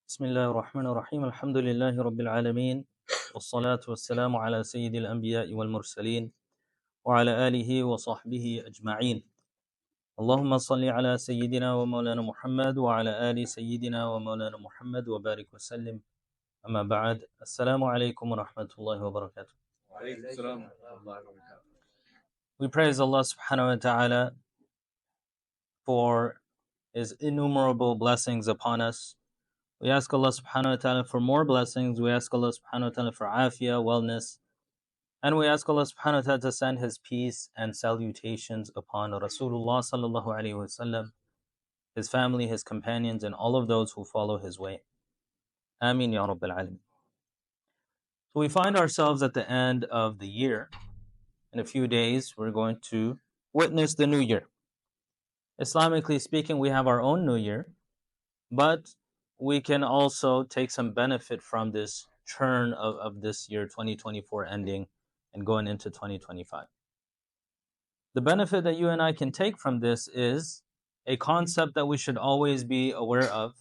بسم الله الرحمن الرحيم الحمد لله رب العالمين والصلاة والسلام على سيد الأنبياء والمرسلين وعلى آله وصحبه أجمعين. اللهم صل على سيدنا ومولانا محمد وعلى آل سيدنا ومولانا محمد وبارك وسلم. أما بعد، السلام عليكم ورحمة الله وبركاته. We praise Allah subhanahu wa ta'ala for His innumerable blessings upon us. We ask Allah subhanahu wa ta'ala for more blessings. We ask Allah subhanahu wa ta'ala for afiyah, wellness. And we ask Allah subhanahu wa ta'ala to send His peace and salutations upon Rasulullah sallallahu alayhi wa sallam, his family, his companions, and all of those who follow his way. Ameen ya Rabbil Alameen. So we find ourselves at the end of the year. In a few days, we're going to witness the new year. Islamically speaking, we have our own new year, but we can also take some benefit from this churn of this year, 2024 ending and going into 2025. The benefit that you and I can take from this is a concept that we should always be aware of,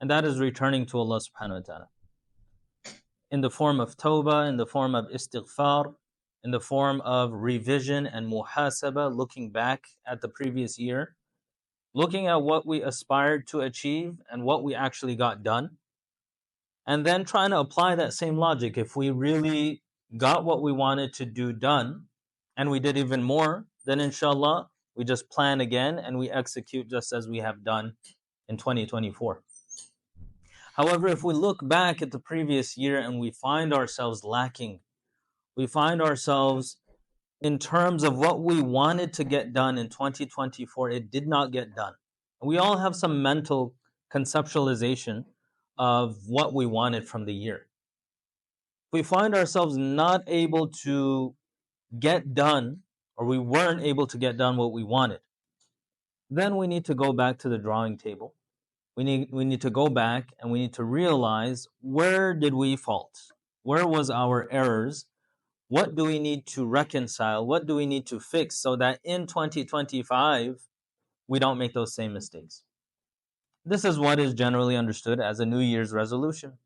and that is returning to Allah subhanahu wa ta'ala. In the form of tawbah, in the form of istighfar, in the form of revision and muhasabah, looking back at the previous year, looking at what we aspired to achieve and what we actually got done, and then trying to apply that same logic. If we really got what we wanted to do done, and we did even more, then inshallah, we just plan again and we execute just as we have done in 2024. However, if we look back at the previous year and we find ourselves lacking, we find ourselves in terms of what we wanted to get done in 2024, it did not get done. We all have some mental conceptualization of what we wanted from the year. If we find ourselves not able to get done, or we weren't able to get done what we wanted, then we need to go back to the drawing table. We need to go back and we need to realize, where did we fault? Where was our errors? What do we need to reconcile? What do we need to fix so that in 2025 we don't make those same mistakes? This is what is generally understood as a New Year's resolution.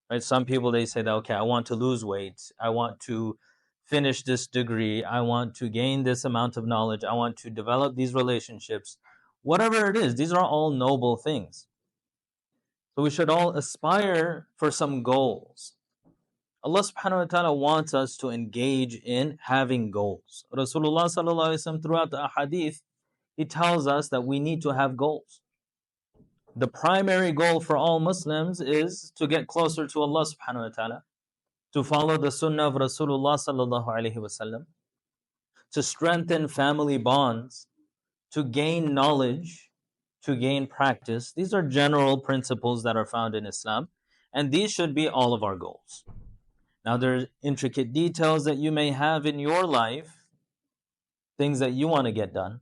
Right? Some people, they say that, okay, I want to lose weight, I want to finish this degree, I want to gain this amount of knowledge, I want to develop these relationships. Whatever it is, these are all noble things. So we should all aspire for some goals. Allah subhanahu wa ta'ala wants us to engage in having goals. Rasulullah sallallahu alaihi wasallam, throughout the ahadith, he tells us that we need to have goals. The primary goal for all Muslims is to get closer to Allah subhanahu wa ta'ala, to follow the sunnah of Rasulullah sallallahu alaihi wasallam, to strengthen family bonds, to gain knowledge, to gain practice. These are general principles that are found in Islam, and these should be all of our goals. Now, there are intricate details that you may have in your life, things that you want to get done.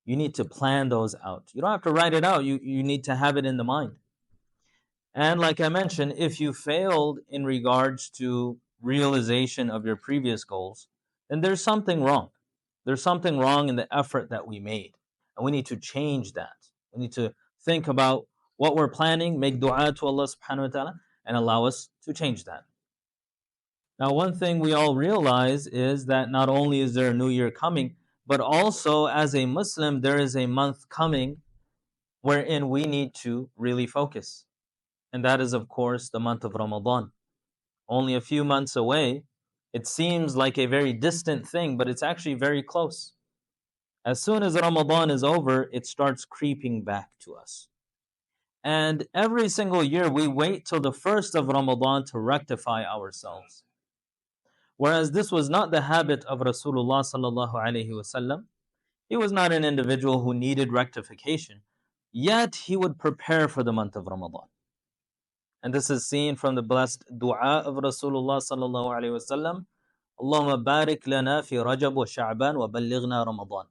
You need to plan those out. You don't have to write it out. You need to have it in the mind. And like I mentioned, if you failed in regards to realization of your previous goals, then there's something wrong. There's something wrong in the effort that we made. And we need to change that. We need to think about what we're planning, make dua to Allah subhanahu wa ta'ala, and allow us to change that. Now, one thing we all realize is that not only is there a new year coming, but also as a Muslim, there is a month coming wherein we need to really focus. And that is, of course, the month of Ramaḍān. Only a few months away. It seems like a very distant thing, but it's actually very close. As soon as Ramaḍān is over, it starts creeping back to us. And every single year, we wait till the first of Ramaḍān to rectify ourselves. Whereas this was not the habit of Rasulullah sallallahu alaihi wasallam. He was not an individual who needed rectification, yet he would prepare for the month of Ramaḍān. And this is seen from the blessed dua of Rasulullah sallallahu alaihi wasallam, Allahumma barik lana fi Rajab wa Sha'ban wa ballighna Ramaḍān.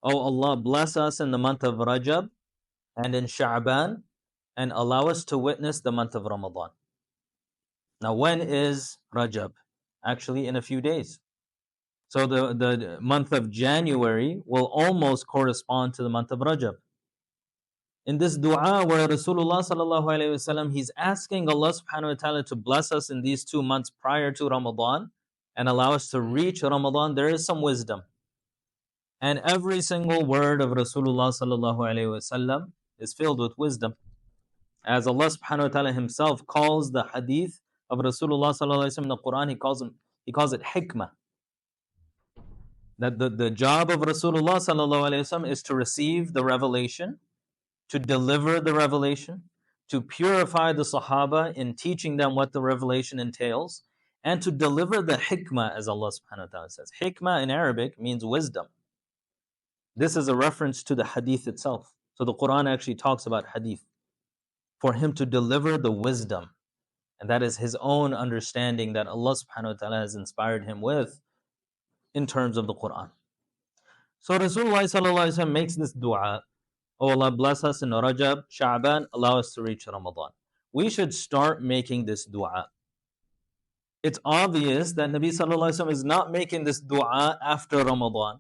Oh Allah, bless us in the month of Rajab and in Sha'ban, and allow us to witness the month of Ramaḍān. Now, when is Rajab? Actually, in a few days. So the month of January will almost correspond to the month of Rajab. In this dua where Rasulullah sallallahu alayhi wasallam, he's asking Allah subhanahu wa ta'ala to bless us in these 2 months prior to Ramadan and allow us to reach Ramadan, there is some wisdom. And every single word of Rasulullah sallallahu alayhi wasallam is filled with wisdom. As Allah subhanahu wa ta'ala himself calls the hadith of Rasulullah sallallahu alayhi wasallam in the Quran, he calls it hikmah. That the job of Rasulullah sallallahu alayhi wasallam is to receive the revelation, to deliver the revelation, to purify the Sahaba in teaching them what the revelation entails, and to deliver the hikmah, as Allah subhanahu wa ta'ala says. Hikmah in Arabic means wisdom. This is a reference to the hadith itself. So the Quran actually talks about hadith. For him to deliver the wisdom. And that is his own understanding that Allah subhanahu wa ta'ala has inspired him with in terms of the Quran. So Rasulullah sallallahu alayhi wa sallam makes this dua. Oh Allah, bless us in Rajab, Sha'ban, allow us to reach Ramadan. We should start making this dua. It's obvious that Nabi sallallahu alayhi wa sallam is not making this dua after Ramadan.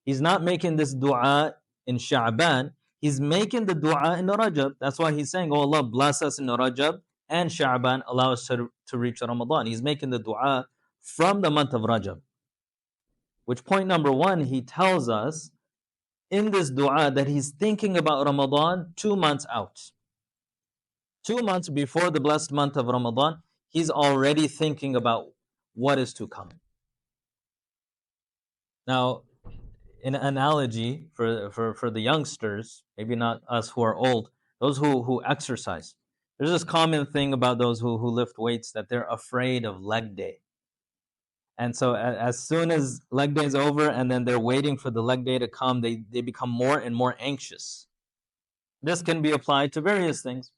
He's not making this dua in Sha'ban. He's making the dua in Rajab. That's why he's saying, oh Allah, bless us in Rajab and Sha'ban, allow us to reach Ramadan. He's making the dua from the month of Rajab. Which point number one, he tells us in this dua that he's thinking about Ramadan 2 months out. 2 months before the blessed month of Ramadan, he's already thinking about what is to come. Now, in analogy for the youngsters, maybe not us who are old, those who exercise. There's this common thing about those who lift weights that they're afraid of leg day. And so as soon as leg day is over and then they're waiting for the leg day to come, they become more and more anxious. This can be applied to various things.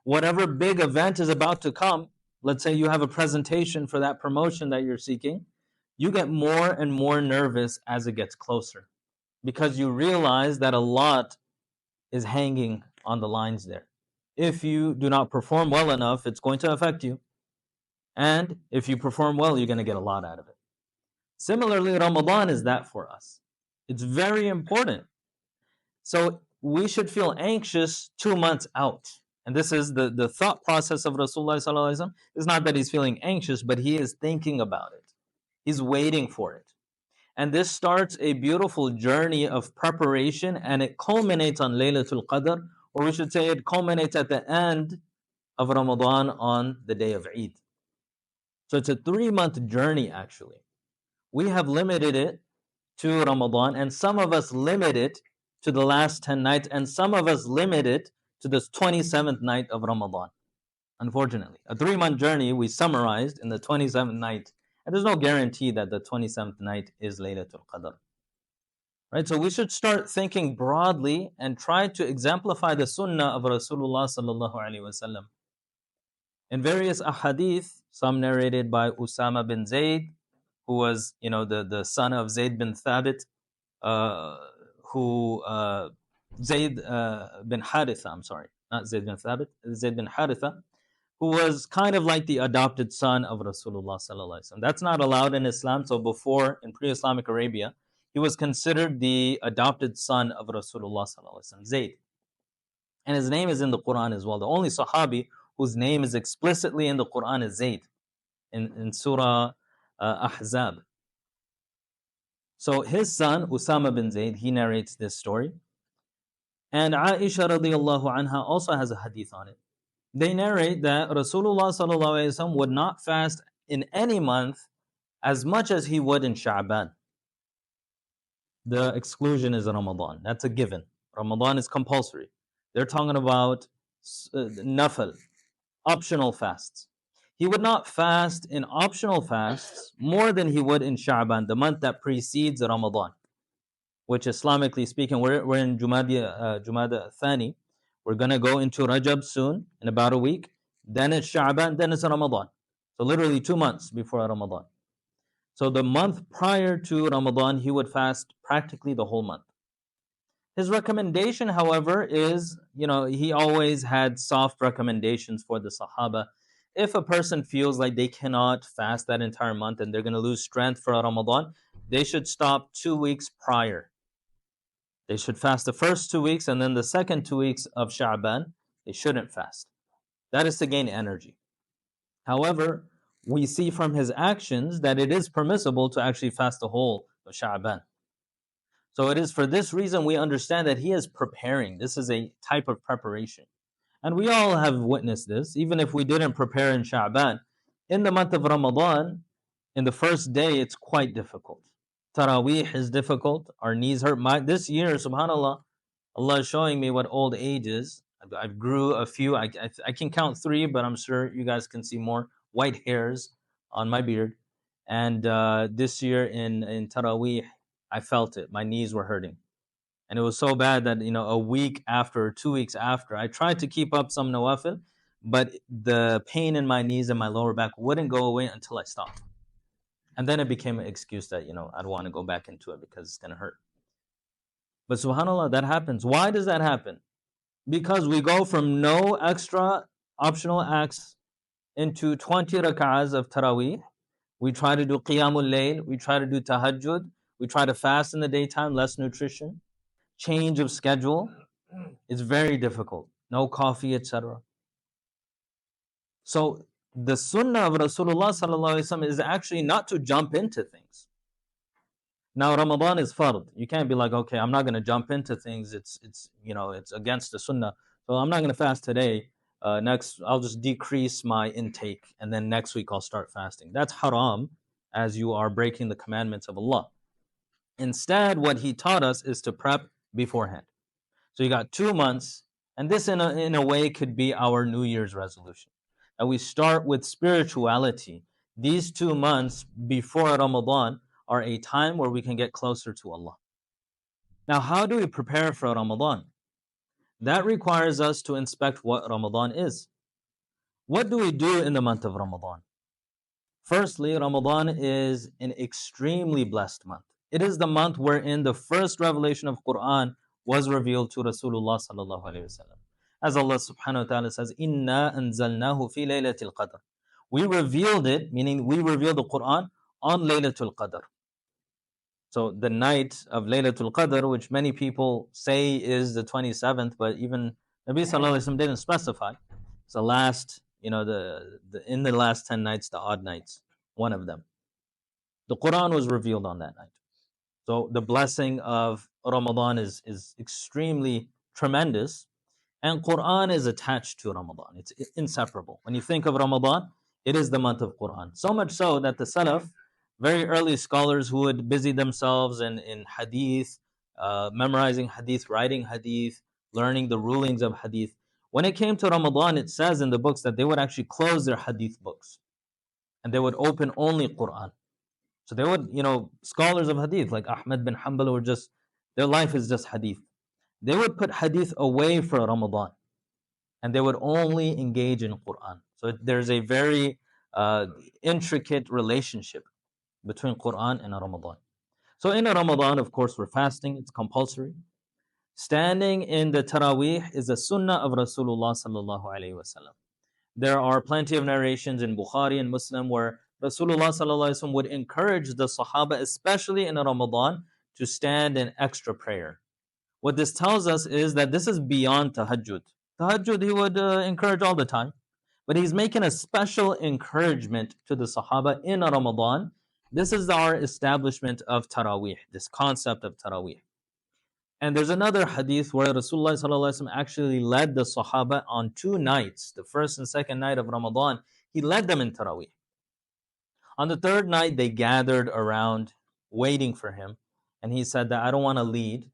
Whatever big event is about to come, let's say you have a presentation for that promotion that you're seeking, you get more and more nervous as it gets closer because you realize that a lot is hanging on the lines there. If you do not perform well enough, it's going to affect you. And if you perform well, you're going to get a lot out of it. Similarly, Ramadan is that for us. It's very important. So we should feel anxious 2 months out. And this is the thought process of Rasulullah sallallahu alaihi wasallam. It's not that he's feeling anxious, but he is thinking about it. He's waiting for it. And this starts a beautiful journey of preparation, and it culminates on Laylatul Qadr, or we should say it culminates at the end of Ramadan on the day of Eid. So it's a 3-month journey actually. We have limited it to Ramadan, and some of us limit it to the last 10 nights, and some of us limit it to this 27th night of Ramadan. Unfortunately, a 3-month journey we summarized in the 27th night, and there's no guarantee that the 27th night is Laylatul Qadr. Right? So we should start thinking broadly and try to exemplify the sunnah of Rasulullah sallallahu alaihi wasallam. In various ahadith, some narrated by Usama bin Zayd, who was, the son of Zayd bin Thabit, Zayd bin Haritha, I'm sorry, not Zayd bin Thabit, Zayd bin Haritha, who was kind of like the adopted son of Rasulullah sallallahu alaihi wasallam. That's not allowed in Islam. So before, in pre-Islamic Arabia, he was considered the adopted son of Rasulullah sallallahu alaihi wasallam, Zayd. And his name is in the Quran as well. The only Sahabi whose name is explicitly in the Quran is Zayd in Surah Ahzab. So his son, Usama bin Zayd, he narrates this story. And Aisha radiallahu anha also has a hadith on it. They narrate that Rasulullah sallallahu alaihi wasallam would not fast in any month as much as he would in Sha'ban. The exclusion is Ramadan. That's a given. Ramadan is compulsory. They're talking about nafal, optional fasts. He would not fast in optional fasts more than he would in Sha'ban, the month that precedes Ramadan, which Islamically speaking, we're in Jumada Thani. We're going to go into Rajab soon, in about a week. Then it's Sha'ban, then it's Ramadan. So literally 2 months before Ramadan. So the month prior to Ramadan, he would fast practically the whole month. His recommendation, however, is, he always had soft recommendations for the Sahaba. If a person feels like they cannot fast that entire month and they're going to lose strength for Ramadan, they should stop 2 weeks prior. They should fast the first 2 weeks, and then the second 2 weeks of Sha'ban, they shouldn't fast. That is to gain energy. However, we see from his actions that it is permissible to actually fast the whole of Sha'ban. So it is for this reason we understand that he is preparing. This is a type of preparation. And we all have witnessed this, even if we didn't prepare in Sha'ban. In the month of Ramadan, in the first day, it's quite difficult. Taraweeh is difficult. Our knees hurt. This year, subhanAllah, Allah is showing me what old age is. I've grew a few. I can count 3, but I'm sure you guys can see more white hairs on my beard. And this year in Taraweeh, I felt it. My knees were hurting. And it was so bad that, a week after, 2 weeks after, I tried to keep up some nawafil, but the pain in my knees and my lower back wouldn't go away until I stopped. And then it became an excuse that, I don't want to go back into it because it's going to hurt. But subhanAllah, that happens. Why does that happen? Because we go from no extra optional acts into 20 rak'ahs of Taraweeh. We try to do Qiyamul Layl. We try to do Tahajjud. We try to fast in the daytime, less nutrition. Change of schedule is very difficult. No coffee, etc. So the sunnah of Rasulullah sallallahu alaihi wasallam is actually not to jump into things. Now Ramadan is fard. You can't be like, okay, I'm not going to jump into things. It's against the sunnah. So I'm not going to fast today. Next, I'll just decrease my intake, and then next week I'll start fasting. That's haram, as you are breaking the commandments of Allah. Instead, what he taught us is to prep beforehand. So you got 2 months, and this in a way could be our New Year's resolution. That we start with spirituality. These 2 months before Ramadan are a time where we can get closer to Allah. Now, how do we prepare for Ramadan? That requires us to inspect what Ramadan is. What do we do in the month of Ramadan? Firstly, Ramadan is an extremely blessed month. It is the month wherein the first revelation of Quran was revealed to Rasulullah sallallahu alaihi wasallam. As Allah subhanahu wa ta'ala says, "Inna anzalnahu fi laylatil qadr." We revealed it, meaning we revealed the Quran on Laylatul Qadr. So the night of Laylatul Qadr, which many people say is the 27th, but even Nabi sallallahu alaihi wasallam didn't specify. It's the last, in the last 10 nights, the odd nights, one of them. The Quran was revealed on that night. So the blessing of Ramadan is extremely tremendous, and Quran is attached to Ramadan. It's inseparable. When you think of Ramadan, it is the month of Quran. So much so that the Salaf, very early scholars who would busy themselves in hadith, memorizing hadith, writing hadith, learning the rulings of hadith, when it came to Ramadan, it says in the books that they would actually close their hadith books and they would open only Quran. So they would, scholars of hadith like Ahmad bin Hanbal were their life is just hadith. They would put hadith away for Ramadan and they would only engage in Quran. So there's a very intricate relationship between Quran and Ramadan. So in Ramadan, of course, we're fasting. It's compulsory. Standing in the Taraweeh is a sunnah of Rasulullah sallallahu alaihi wasallam. There are plenty of narrations in Bukhari and Muslim where Rasulullah sallallahu alaihi wasallam would encourage the Sahaba, especially in Ramadan, to stand in extra prayer. What this tells us is that this is beyond tahajjud. Tahajjud he would encourage all the time, but he's making a special encouragement to the Sahaba in Ramadan. This is our establishment of Taraweeh, this concept of Taraweeh. And there's another hadith where Rasulullah sallallahu alaihi wasallam actually led the Sahaba on 2 nights, the first and second night of Ramadan. He led them in Taraweeh. On the 3rd night, they gathered around waiting for him, and he said that I don't want to lead.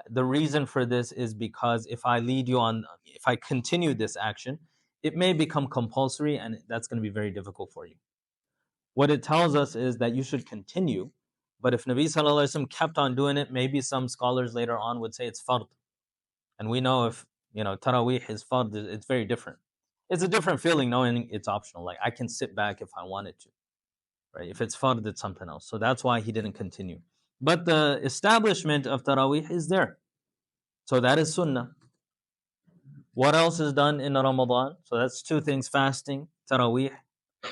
The reason for this is because if I continue this action, it may become compulsory, and that's going to be very difficult for you. What it tells us is that you should continue, but if Nabi sallallahu alaihi wasallam kept on doing it, maybe some scholars later on would say it's fard. And we know if, Taraweeh is fard, it's very different. It's a different feeling knowing it's optional. Like I can sit back if I wanted to, right? If it's fard, it's something else. So that's why he didn't continue. But the establishment of Taraweeh is there. So that is sunnah. What else is done in Ramadan? So that's 2 things, fasting, Taraweeh.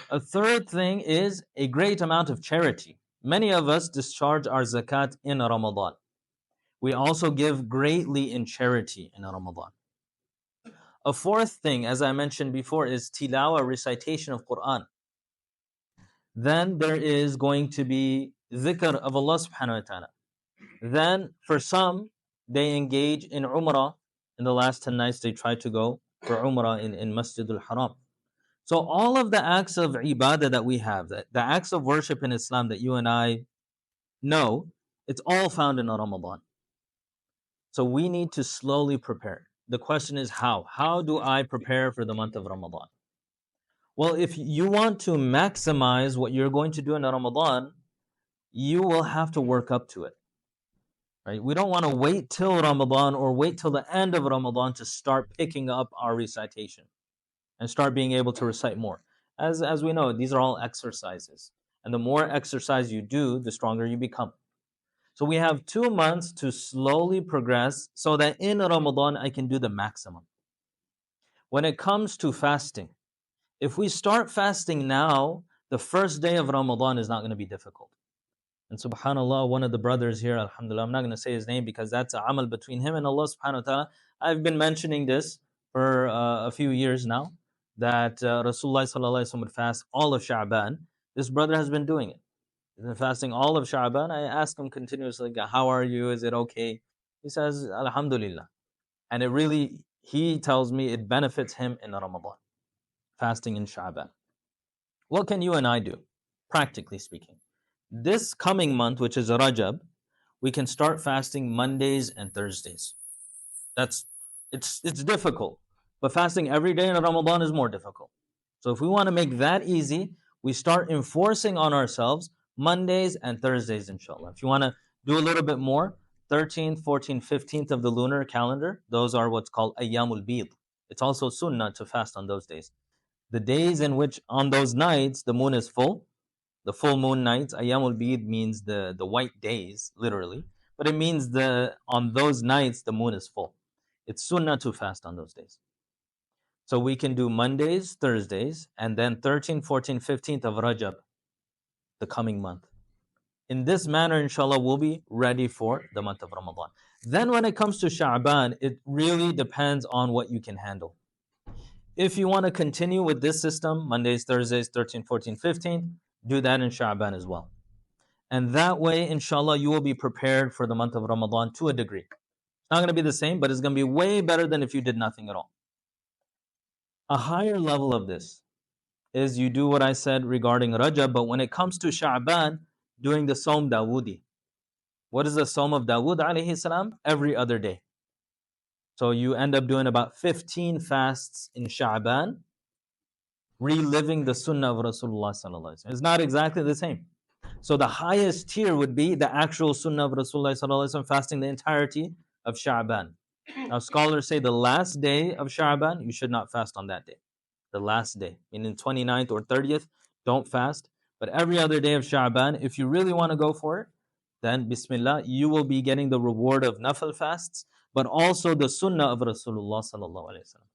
A 3rd thing is a great amount of charity. Many of us discharge our zakat in Ramadan. We also give greatly in charity in Ramadan. A fourth thing, as I mentioned before, is tilawa, recitation of Quran. Then there is going to be dhikr of Allah subhanahu wa ta'ala. Then for some, they engage in umrah. In the last 10 nights, they try to go for umrah in Masjid al-Haram. So all of the acts of ibadah that we have, the acts of worship in Islam that you and I know, it's all found in Ramadan. So we need to slowly prepare. The question is how? How do I prepare for the month of Ramadan? Well, if you want to maximize what you're going to do in Ramadan, you will have to work up to it. Right? We don't want to wait till Ramadan or wait till the end of Ramadan to start picking up our recitation and start being able to recite more. As we know, these are all exercises. And the more exercise you do, the stronger you become. So we have 2 months to slowly progress so that in Ramadan I can do the maximum. When it comes to fasting, if we start fasting now, the first day of Ramadan is not going to be difficult. And subhanAllah, one of the brothers here, alhamdulillah, I'm not going to say his name because that's a amal between him and Allah subhanahu wa ta'ala. I've been mentioning this for a few years now, that Rasulullah sallallahu alaihi wasallam would fast all of Sha'ban. This brother has been doing it. He's been fasting all of Sha'ban. I ask him continuously, how are you? Is it okay? He says, alhamdulillah. And it really, he tells me it benefits him in Ramadan, fasting in Sha'ban. What can you and I do, practically speaking? This coming month, which is Rajab, we can start fasting Mondays and Thursdays. It's difficult, but fasting every day in Ramadan is more difficult. So if we want to make that easy, we start enforcing on ourselves Mondays and Thursdays, inshallah. If you want to do a little bit more, 13th, 14th, 15th of the lunar calendar, those are what's called Ayyamul Bid. It's also sunnah to fast on those days. The days in which on those nights the moon is full, the full moon nights, Ayyamul Bid means the white days, literally, but it means on those nights the moon is full. It's sunnah to fast on those days. So we can do Mondays, Thursdays, and then 13th, 14th, 15th of Rajab, the coming month. In this manner, inshallah, we'll be ready for the month of Ramadan. Then when it comes to Sha'ban, it really depends on what you can handle. If you want to continue with this system, Mondays, Thursdays, 13th, 14th, 15th, do that in Sha'ban as well. And that way, inshallah, you will be prepared for the month of Ramadan to a degree. It's not going to be the same, but it's going to be way better than if you did nothing at all. A higher level of this is you do what I said regarding Rajab, but when it comes to Sha'ban, doing the Sawm Dawoodi. What is the Sawm of Dawood alayhi salam? Every other day. So you end up doing about 15 fasts in Sha'ban, reliving the Sunnah of Rasulullah sallallahu alaihi wasallam. It's not exactly the same. So the highest tier would be the actual Sunnah of Rasulullah sallallahu alaihi wasallam, fasting the entirety of Sha'ban. Now scholars say the last day of Sha'ban, you should not fast on that day. The last day, meaning 29th or 30th, don't fast. But every other day of Sha'ban, if you really want to go for it, then Bismillah, you will be getting the reward of Nafil fasts, but also the Sunnah of Rasulullah sallallahu alaihi wasallam.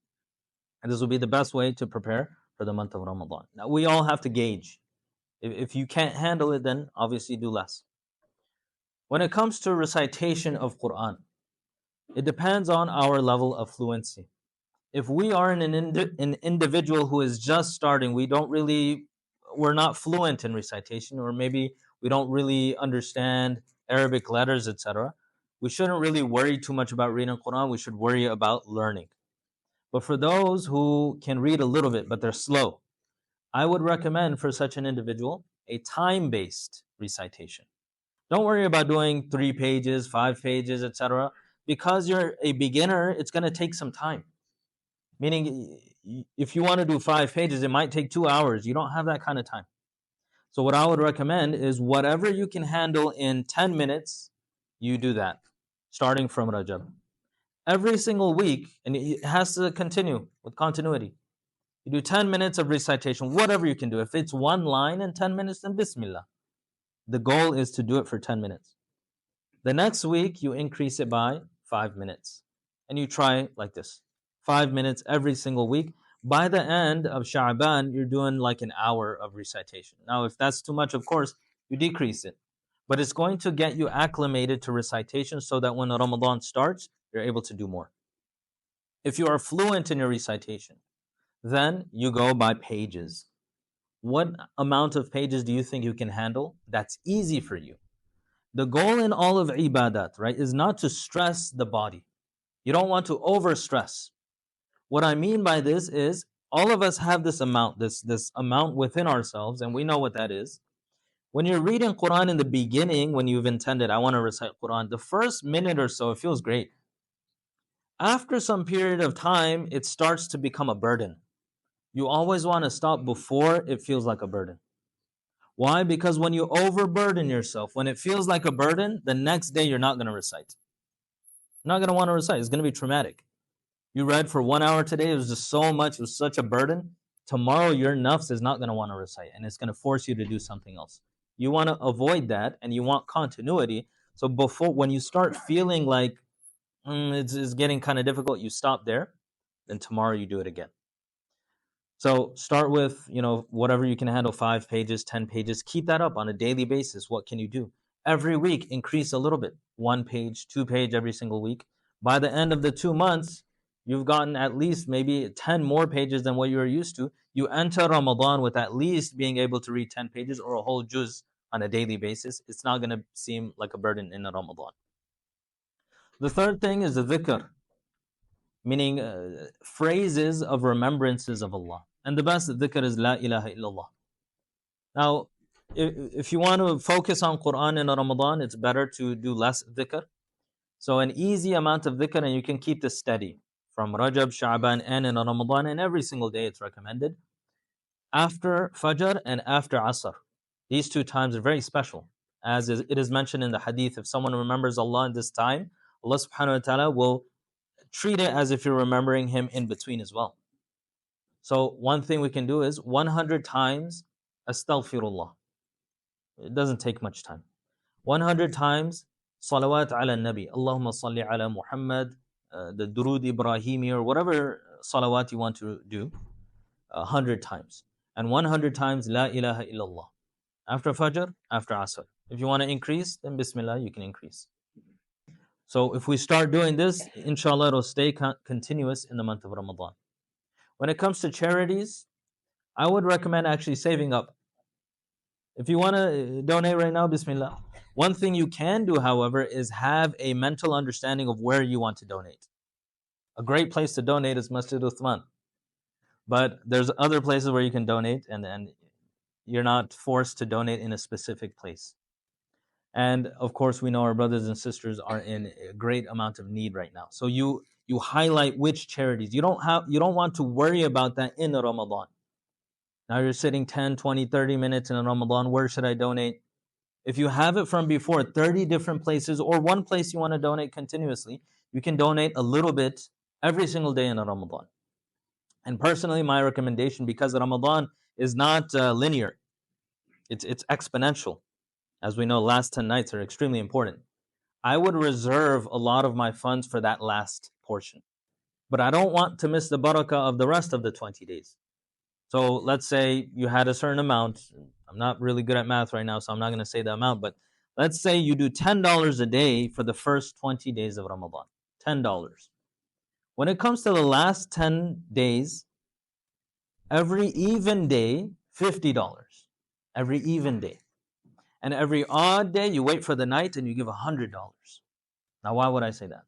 And this will be the best way to prepare for the month of Ramadan. Now we all have to gauge. If you can't handle it, then obviously do less. When it comes to recitation of Quran, it depends on our level of fluency. If we are an individual who is just starting, we're not fluent in recitation, or maybe we don't really understand Arabic letters, etc., we shouldn't really worry too much about reading Quran. We should worry about learning. But for those who can read a little bit, but they're slow, I would recommend for such an individual a time-based recitation. Don't worry about doing 3 pages, 5 pages, etc. Because you're a beginner, it's going to take some time. Meaning, if you want to do 5 pages, it might take 2 hours. You don't have that kind of time. So what I would recommend is whatever you can handle in 10 minutes, you do that, starting from Rajab. Every single week, and it has to continue with continuity. You do 10 minutes of recitation, whatever you can do. If it's one line in 10 minutes, then Bismillah. The goal is to do it for 10 minutes. The next week, you increase it by 5 minutes. And you try like this, 5 minutes every single week. By the end of Sha'ban, you're doing like an hour of recitation. Now, if that's too much, of course, you decrease it. but it's going to get you acclimated to recitation so that when Ramadan starts, you're able to do more. If you are fluent in your recitation, then you go by pages. What amount of pages do you think you can handle? That's easy for you. The goal in all of ibadat, right, is not to stress the body. You don't want to overstress. What I mean by this is all of us have this amount, this amount within ourselves, and we know what that is. When you're reading Quran in the beginning, when you've intended, I want to recite Quran, the first minute or so, it feels great. After some period of time, it starts to become a burden. You always want to stop before it feels like a burden. Why? Because when you overburden yourself, when it feels like a burden, the next day you're not going to recite. You're not going to want to recite. It's going to be traumatic. You read for 1 hour today, it was just so much, it was such a burden. Tomorrow, your nafs is not going to want to recite, and it's going to force you to do something else. You want to avoid that, and you want continuity. So before, when you start feeling like it's getting kind of difficult, you stop there. Then tomorrow you do it again. So start with, whatever you can handle, 5 pages, 10 pages. Keep that up on a daily basis. What can you do? Every week, increase a little bit. 1 page, 2 page every single week. By the end of the 2 months, you've gotten at least maybe 10 more pages than what you were used to. You enter Ramadan with at least being able to read 10 pages or a whole juz on a daily basis. It's not going to seem like a burden in Ramadan. The third thing is the dhikr, meaning phrases of remembrances of Allah. And the best dhikr is La ilaha illallah. Now, if you want to focus on Quran in Ramadan, it's better to do less dhikr. So an easy amount of dhikr, and you can keep this steady from Rajab, Sha'ban, and in Ramadan, and every single day it's recommended. After Fajr and after Asr. These 2 times are very special. As it is mentioned in the hadith, if someone remembers Allah in this time, Allah subhanahu wa ta'ala will treat it as if you're remembering Him in between as well. So one thing we can do is 100 times Astaghfirullah. It doesn't take much time. 100 times Salawat ala Nabi. Allahumma salli ala Muhammad, the Durud Ibrahimi, or whatever salawat you want to do, 100 times. And 100 times La ilaha illallah. After Fajr, after Asr. If you want to increase, then Bismillah, you can increase. So if we start doing this, inshallah, it'll stay continuous in the month of Ramadan. When it comes to charities, I would recommend actually saving up. If you want to donate right now, Bismillah. One thing you can do, however, is have a mental understanding of where you want to donate. A great place to donate is Masjid Uthman. But there's other places where you can donate, and you're not forced to donate in a specific place. And of course, we know our brothers and sisters are in a great amount of need right now. So you highlight which charities. You don't want to worry about that in Ramadan. Now you're sitting 10, 20, 30 minutes in Ramadan. Where should I donate? If you have it from before, 30 different places, or one place you want to donate continuously, you can donate a little bit every single day in Ramadan. And personally, my recommendation, because Ramadan is not linear, it's exponential. As we know, last 10 nights are extremely important. I would reserve a lot of my funds for that last portion. But I don't want to miss the barakah of the rest of the 20 days. So let's say you had a certain amount. I'm not really good at math right now, so I'm not going to say the amount. But let's say you do $10 a day for the first 20 days of Ramadan. $10. When it comes to the last 10 days, every even day, $50. Every even day. And every odd day, you wait for the night and you give $100. Now, why would I say that?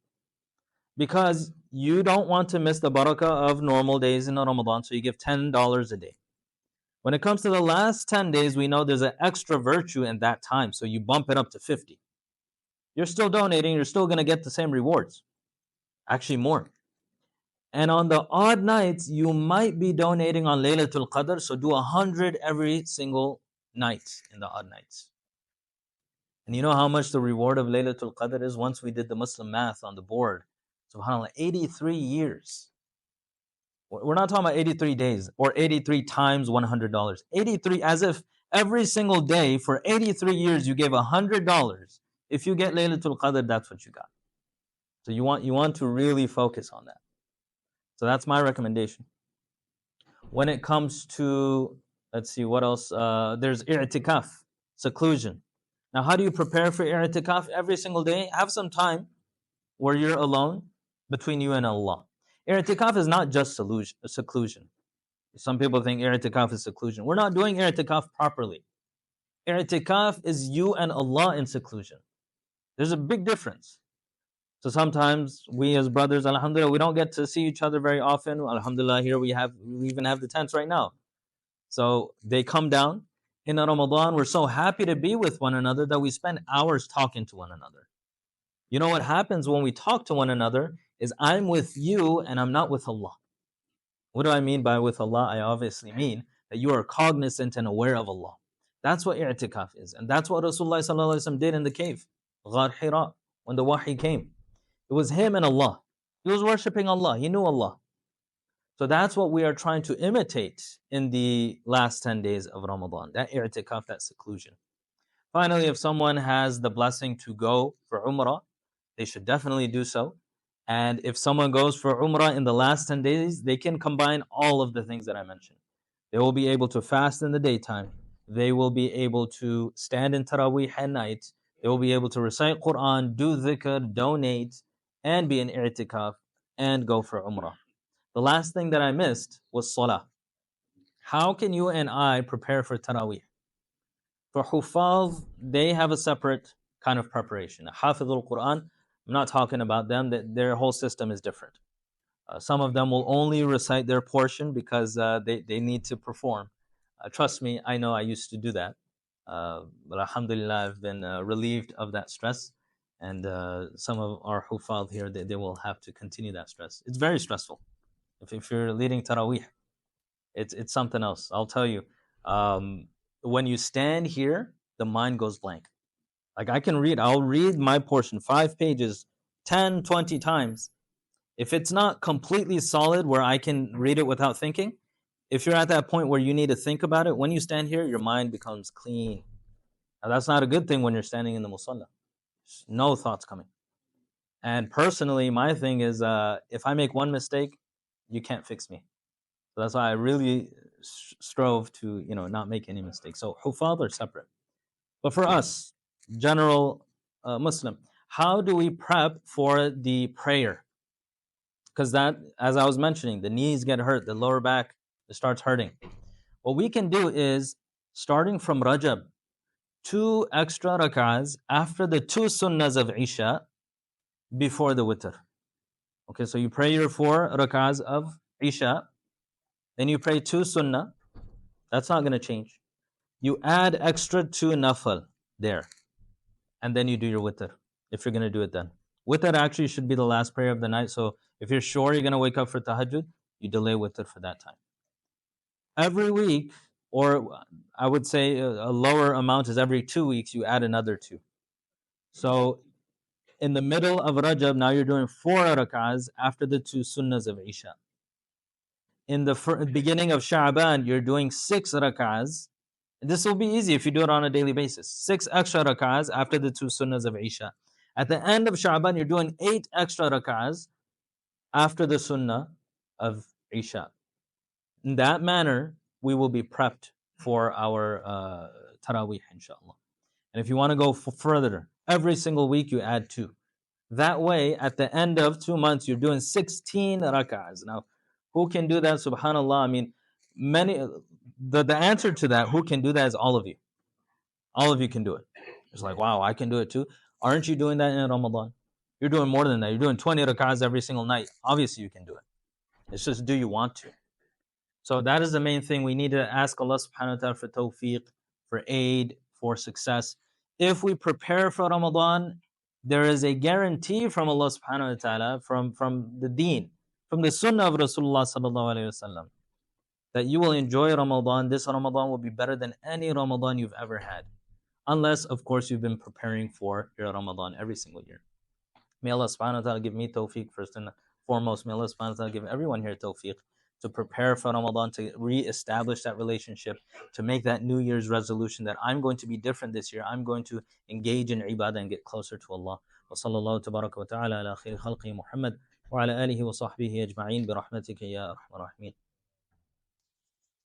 Because you don't want to miss the barakah of normal days in Ramadan, so you give $10 a day. When it comes to the last 10 days, we know there's an extra virtue in that time, so you bump it up to 50. You're still donating, you're still going to get the same rewards. Actually, more. And on the odd nights, you might be donating on Laylatul Qadr, so do 100 every single night in the odd nights. And you know how much the reward of Laylatul Qadr is? Once we did the Muslim math on the board, subhanAllah, 83 years. We're not talking about 83 days or 83 times $100. 83, as if every single day for 83 years you gave $100. If you get Laylatul Qadr, that's what you got. So you want to really focus on that. So that's my recommendation. When it comes to, let's see, what else? There's i'tikaf, seclusion. Now, how do you prepare for i'tikaf? Every single day, have some time where you're alone between you and Allah. I'tikaf is not just seclusion. Some people think i'tikaf is seclusion. We're not doing i'tikaf properly. I'tikaf is you and Allah in seclusion. There's a big difference. So sometimes we as brothers, alhamdulillah, we don't get to see each other very often. Alhamdulillah, here we even have the tents right now. So they come down in Ramadan. We're so happy to be with one another that we spend hours talking to one another. You know what happens when we talk to one another is I'm with you and I'm not with Allah. What do I mean by with Allah? I obviously mean that you are cognizant and aware of Allah. That's what i'tikaf is. And that's what Rasulullah did in the cave, Ghar Hira, when the wahi came. It was him and Allah. He was worshipping Allah. He knew Allah. So that's what we are trying to imitate in the last 10 days of Ramadan, that i'tikaf, that seclusion. Finally, if someone has the blessing to go for Umrah, they should definitely do so. And if someone goes for Umrah in the last 10 days, they can combine all of the things that I mentioned. They will be able to fast in the daytime. They will be able to stand in Taraweeh at night. They will be able to recite Quran, do dhikr, donate, and be in i'tikaf, and go for Umrah. The last thing that I missed was Salah. How can you and I prepare for Taraweeh? For Hufaz, they have a separate kind of preparation. Hafidhul Quran, I'm not talking about them, their whole system is different. Some of them will only recite their portion because they need to perform. Trust me, I know I used to do that. But alhamdulillah, I've been relieved of that stress. And some of our Hufaz here, they will have to continue that stress. It's very stressful. If you're leading Taraweeh, it's something else. I'll tell you. When you stand here, the mind goes blank. Like I'll read my portion, 5 pages, 10, 20 times. If it's not completely solid where I can read it without thinking, if you're at that point where you need to think about it, when you stand here, your mind becomes clean. Now that's not a good thing when you're standing in the musalla. No thoughts coming. And personally, my thing is, if I make one mistake, you can't fix me. So that's why I really strove to, not make any mistakes. So hufad are separate. But for us, general Muslim, how do we prep for the prayer? Because that, as I was mentioning, the knees get hurt, the lower back, it starts hurting. What we can do is, starting from Rajab, 2 extra rak'ahs after the 2 sunnahs of Isha before the witr. Okay, so you pray your 4 rak'ahs of Isha, then you pray 2 sunnah. That's not going to change. You add extra 2 nafal there. And then you do your witr, if you're going to do it then. Witr actually should be the last prayer of the night. So if you're sure you're going to wake up for tahajjud, you delay witr for that time. Every week, or I would say a lower amount is every 2 weeks, you add another 2. So in the middle of Rajab, now you're doing 4 rak'ahs after the 2 sunnahs of Isha. In the beginning of Sha'ban, you're doing 6 rak'ahs. This will be easy if you do it on a daily basis. 6 extra rak'ahs after the 2 sunnahs of Isha. At the end of Sha'ban, you're doing 8 extra rak'ahs after the sunnah of Isha. In that manner, we will be prepped for our Taraweeh, inshallah. And if you want to go further, every single week you add 2. That way, at the end of 2 months, you're doing 16 rak'ahs. Now, who can do that? Subhanallah. I mean, the answer to that, who can do that, is all of you. All of you can do it. It's like, wow, I can do it too. Aren't you doing that in Ramadan? You're doing more than that. You're doing 20 rak'ahs every single night. Obviously, you can do it. It's just, do you want to? So that is the main thing. We need to ask Allah subhanahu wa ta'ala for tawfiq, for aid, for success. If we prepare for Ramadan, there is a guarantee from Allah subhanahu wa ta'ala, from the deen, from the sunnah of Rasulullah sallallahu alayhi wa sallam, that you will enjoy Ramadan. This Ramadan will be better than any Ramadan you've ever had. Unless, of course, you've been preparing for your Ramadan every single year. May Allah subhanahu wa ta'ala give me tawfiq first and foremost. May Allah subhanahu wa ta'ala give everyone here tawfiq to prepare for Ramadan, to re-establish that relationship, to make that New Year's resolution that I'm going to be different this year. I'm going to engage in ibadah and get closer to Allah. Wa sallallahu tabaraka wa ta'ala ala khayri khalqi Muhammad wa ala alihi wa sahbihi ajma'in bi rahmatika ya arhamar rahimin.